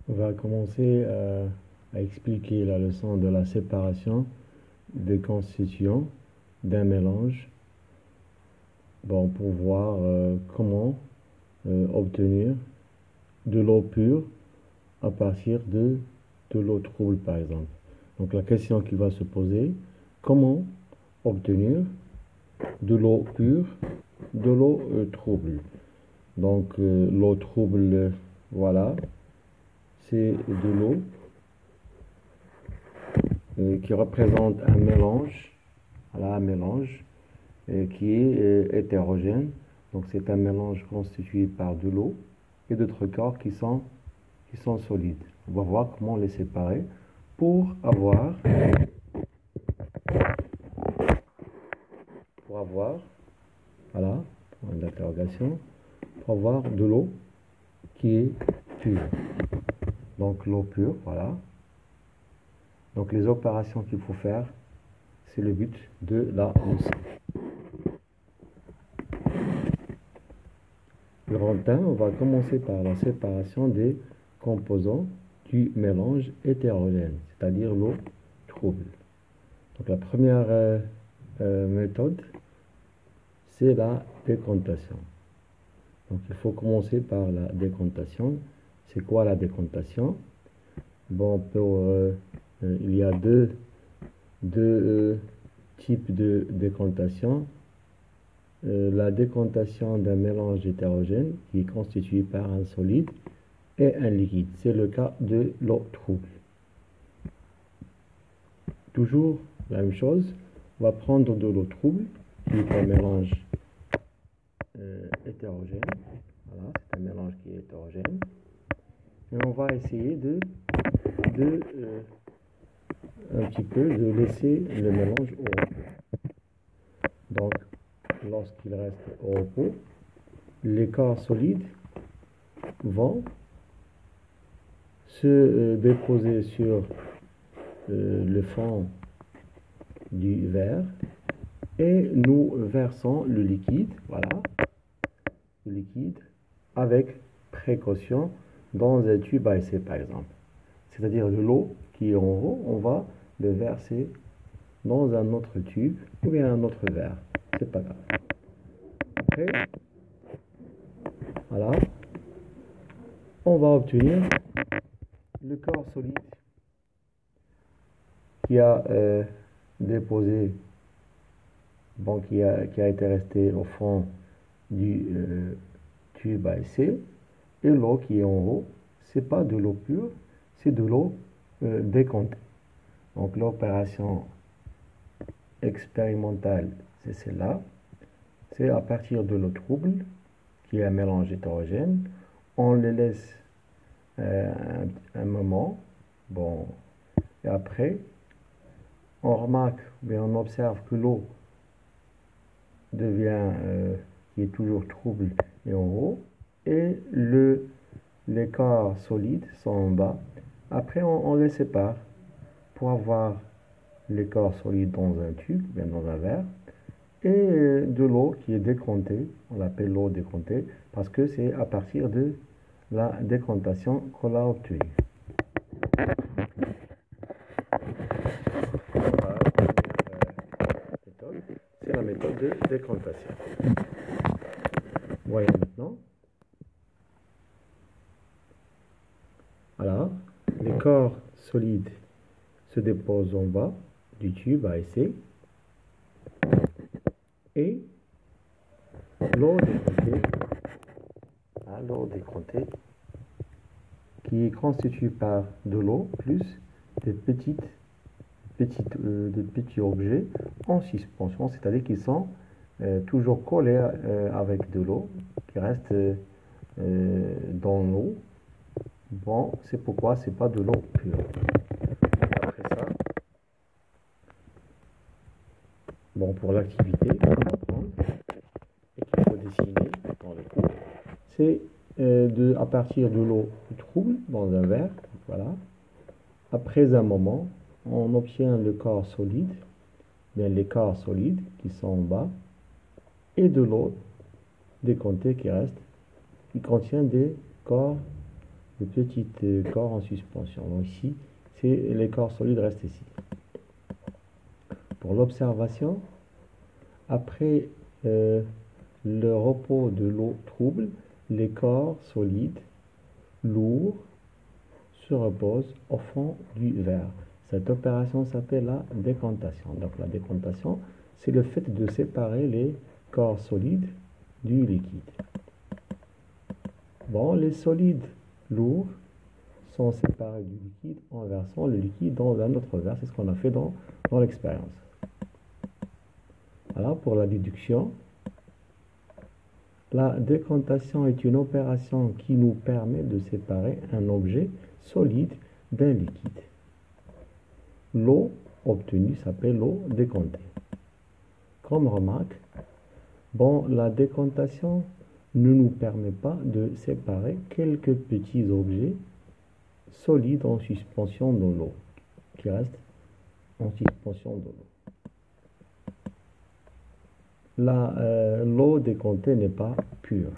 On va commencer à expliquer la leçon de la séparation des constituants d'un mélange, pour voir comment obtenir de l'eau pure à partir de l'eau trouble, par exemple. Donc la question qui va se poser, comment obtenir de l'eau pure de l'eau trouble. Donc l'eau trouble, voilà, c'est de l'eau qui représente un mélange, voilà, un mélange qui est hétérogène. Donc c'est un mélange constitué par de l'eau et d'autres corps qui sont solides. On va voir comment les séparer pour avoir, voilà, point d'interrogation, pour avoir de l'eau qui est pure. Donc l'eau pure, voilà. Donc les opérations qu'il faut faire, c'est le but de la leçon. Le grand 1, on va commencer par la séparation des composants du mélange hétérogène, c'est-à-dire l'eau trouble. Donc la première méthode, c'est la décantation. Donc il faut commencer par la décantation. C'est quoi la décantation? Il y a deux types de décantation. La décantation d'un mélange hétérogène qui est constitué par un solide et un liquide. C'est le cas de l'eau trouble. Toujours la même chose, on va prendre de l'eau trouble qui est un mélange hétérogène. Voilà, c'est un mélange qui est hétérogène. Et on va essayer un petit peu de laisser le mélange au repos. Donc, lorsqu'il reste au repos, les corps solides vont se déposer sur le fond du verre et nous versons le liquide, voilà, le liquide avec précaution dans un tube à essai par exemple. C'est-à-dire de l'eau qui est en haut, on va le verser dans un autre tube ou bien un autre verre. C'est pas grave. Après, voilà, on va obtenir le corps solide qui a déposé, qui a été resté au fond du tube à essai, et l'eau qui est en haut, c'est pas de l'eau pure, c'est de l'eau décomptée. Donc l'opération expérimentale, c'est celle-là. C'est à partir de l'eau trouble, qui est un mélange hétérogène, on le laisse un moment, et après, on remarque, mais on observe que l'eau devient, qui est toujours trouble et en haut, et les corps solides sont en bas. Après, on les sépare pour avoir les corps solides dans un tube, bien dans un verre, et de l'eau qui est décomptée, on l'appelle l'eau décomptée, parce que c'est à partir de la décantation qu'on l'a obtenue. C'est la méthode de décantation. Voyons maintenant. Voilà, les corps solides se déposent en bas du tube à essai et l'eau décomptée, qui est constituée par de l'eau plus des petits objets en suspension, c'est-à-dire qu'ils sont toujours collés avec de l'eau qui reste dans l'eau. C'est pourquoi c'est pas de l'eau pure. Après ça, pour l'activité qu'on va prendre et qu'il faut dessiner dans le cours, c'est à partir de l'eau trouble dans un verre, voilà. Après un moment, on obtient le corps solide, les corps solides qui sont en bas, et de l'eau décomptée qui reste, qui contient des corps de petits corps en suspension. Donc ici, les corps solides restent ici. Pour l'observation, après le repos de l'eau trouble, les corps solides, lourds, se reposent au fond du verre. Cette opération s'appelle la décantation. Donc la décantation, c'est le fait de séparer les corps solides du liquide. Bon, les solides lourds sont séparés du liquide en versant le liquide dans un autre verre. C'est ce qu'on a fait dans l'expérience. Alors, pour la déduction, la décantation est une opération qui nous permet de séparer un objet solide d'un liquide. L'eau obtenue s'appelle l'eau décantée. Comme remarque, bon, la décantation ne nous permet pas de séparer quelques petits objets solides en suspension dans l'eau, qui restent en suspension de l'eau. L'eau décantée n'est pas pure.